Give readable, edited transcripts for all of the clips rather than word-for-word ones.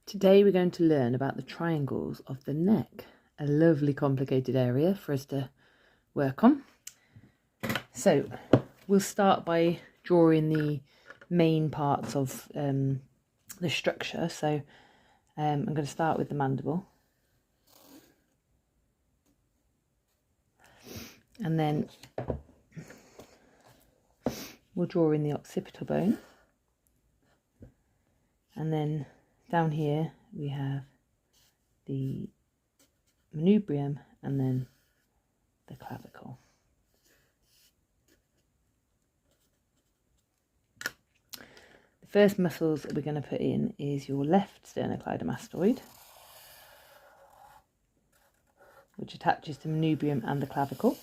Today we're going to learn about the triangles of the neck, a lovely complicated area for us to work on. So we'll start by drawing the main parts of the structure. So I'm going to start with the mandible, and then we'll draw in the occipital bone, and then down here we have the manubrium and then the clavicle. The first muscles that we're going to put in is your left sternocleidomastoid, which attaches to manubrium and the clavicle,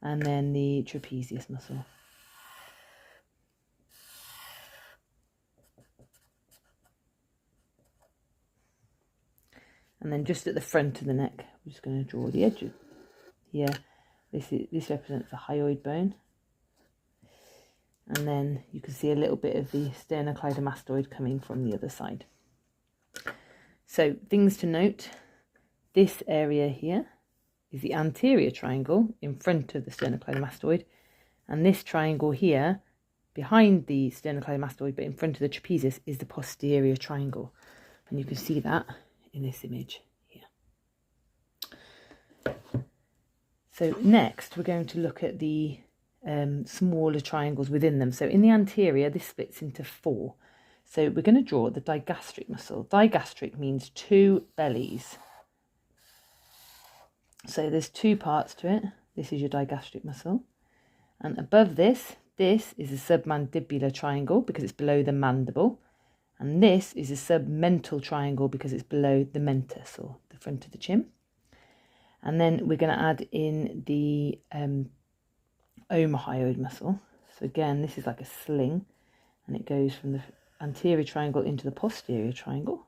and then the trapezius muscle. And then just at the front of the neck, we're just going to draw the edges. Here, this represents the hyoid bone. And then you can see a little bit of the sternocleidomastoid coming from the other side. So things to note, this area here is the anterior triangle in front of the sternocleidomastoid. And this triangle here, behind the sternocleidomastoid but in front of the trapezius, is the posterior triangle. And you can see that in this image here. So next we're going to look at the smaller triangles within them. So in the anterior, this splits into four. So we're going to draw the digastric muscle. Digastric means two bellies. So there's two parts to it. This is your digastric muscle, and above this is a submandibular triangle because it's below the mandible. And this is a submental triangle because it's below the mentis, or the front of the chin. And then we're going to add in the hyoid muscle. So again, this is like a sling, and it goes from the anterior triangle into the posterior triangle.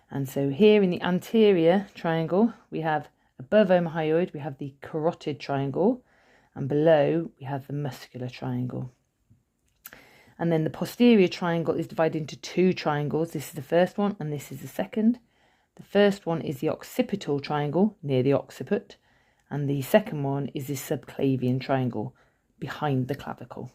And so here in the anterior triangle, we have above hyoid, we have the carotid triangle, and below we have the muscular triangle. And then the posterior triangle is divided into two triangles. This is the first one and this is the second. The first one is the occipital triangle near the occiput, and the second one is the subclavian triangle behind the clavicle.